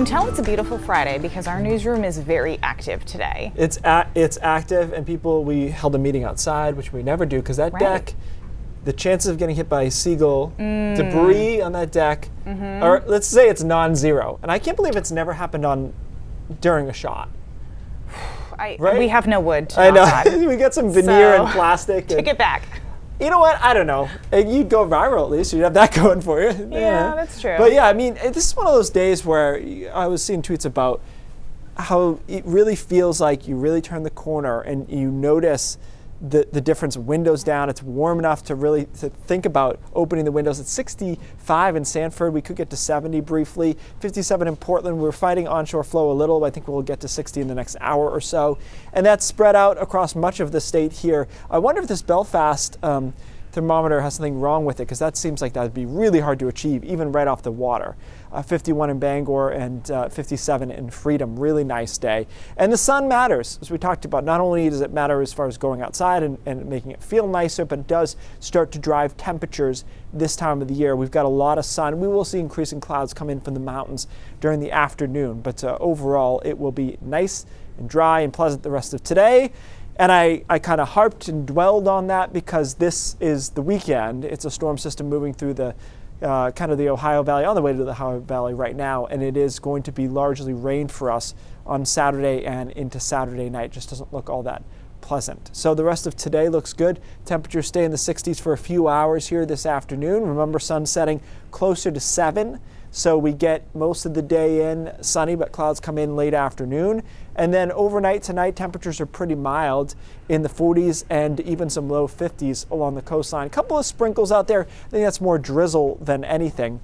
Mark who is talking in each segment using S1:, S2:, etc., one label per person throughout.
S1: can tell it's a beautiful Friday because our newsroom is very active today.
S2: It's active, and we held a meeting outside, which we never do, because that deck, the chances of getting hit by seagull debris on that deck, or let's say it's non-zero. And I can't believe it's never happened during a shot. Right?
S1: We have no wood to
S2: I know.
S1: knock on.
S2: We got some veneer and plastic.
S1: Take it back.
S2: You know what? I don't know. You'd go viral at least. You'd have that going for you.
S1: Yeah, that's true.
S2: But yeah, I mean, this is one of those days where I was seeing tweets about how it really feels like you really turn the corner and you notice the difference. Windows down. It's warm enough to think about opening the windows. It's 65 in Sanford. We could get to 70 briefly. 57 in Portland. We're fighting onshore flow a little, but I think we'll get to 60 in the next hour or so. And that's spread out across much of the state here. I wonder if this Belfast thermometer has something wrong with it, because that seems like that would be really hard to achieve, even right off the water. 51 in Bangor and 57 in Freedom. Really nice day. And the sun matters, as we talked about. Not only does it matter as far as going outside and making it feel nicer, but it does start to drive temperatures this time of the year. We've got a lot of sun. We will see increasing clouds come in from the mountains during the afternoon, but overall it will be nice and dry and pleasant the rest of today. And I kind of harped and dwelled on that because this is the weekend. It's a storm system moving through the kind of the Ohio Valley, on the way to the Ohio Valley right now, and it is going to be largely rain for us on Saturday and into Saturday night. Just doesn't look all that pleasant. So the rest of today looks good. Temperatures stay in the 60s for a few hours here this afternoon. Remember, sun setting closer to 7. So we get most of the day in sunny, but clouds come in late afternoon. And then overnight tonight, temperatures are pretty mild in the 40s and even some low 50s along the coastline. A couple of sprinkles out there. I think that's more drizzle than anything.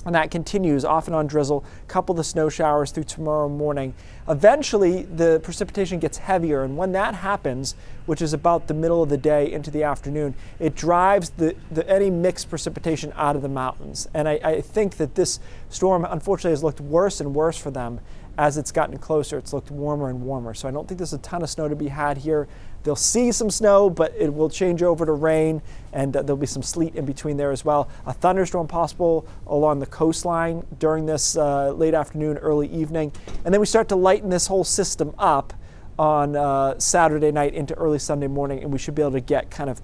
S2: And that continues off and on drizzle, a couple of snow showers through tomorrow morning. Eventually, the precipitation gets heavier, and when that happens, which is about the middle of the day into the afternoon, it drives any mixed precipitation out of the mountains. And I think that this storm, unfortunately, has looked worse and worse for them as it's gotten closer. It's looked warmer and warmer. So I don't think there's a ton of snow to be had here. They'll see some snow, but it will change over to rain, and there'll be some sleet in between there as well. A thunderstorm possible along the coastline during this late afternoon, early evening. And then we start to lighten this whole system up on Saturday night into early Sunday morning, and we should be able to get kind of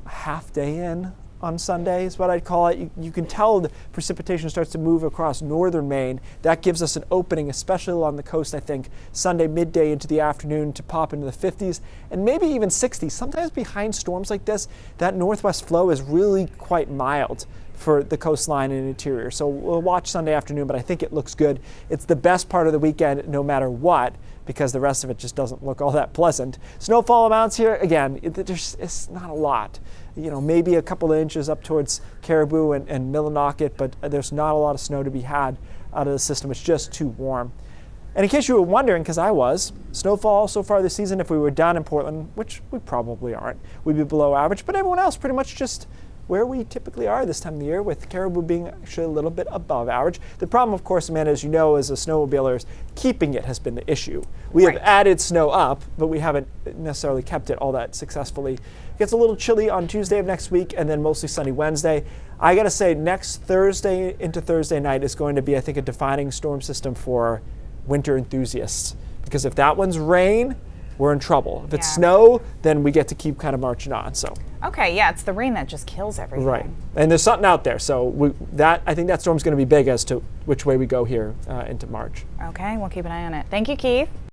S2: a half day in on Sunday is what I'd call it. You can tell the precipitation starts to move across northern Maine. That gives us an opening, especially along the coast, I think, Sunday midday into the afternoon to pop into the 50s and maybe even 60s. Sometimes behind storms like this, that northwest flow is really quite mild for the coastline and interior. So we'll watch Sunday afternoon, but I think it looks good. It's the best part of the weekend no matter what, because the rest of it just doesn't look all that pleasant. Snowfall amounts here, again, it's not a lot. You know, maybe a couple of inches up towards Caribou and Millinocket, but there's not a lot of snow to be had out of the system. It's just too warm. And in case you were wondering, because I was, snowfall so far this season, if we were down in Portland, which we probably aren't, we'd be below average, but everyone else pretty much just where we typically are this time of the year, with Caribou being actually a little bit above average. The problem, of course, Amanda, as you know, as a snowmobiler, is keeping it has been the issue. We have added snow up, but we haven't necessarily kept it all that successfully. It gets a little chilly on Tuesday of next week, and then mostly sunny Wednesday. I gotta say, next Thursday into Thursday night is going to be, I think, a defining storm system for winter enthusiasts. Because if that one's rain, we're in trouble. If it's snow, then we get to keep kind of marching on. So.
S1: Okay, yeah, it's the rain that just kills everything.
S2: Right, and there's something out there. So I think that storm's going to be big as to which way we go here into March.
S1: Okay, we'll keep an eye on it. Thank you, Keith.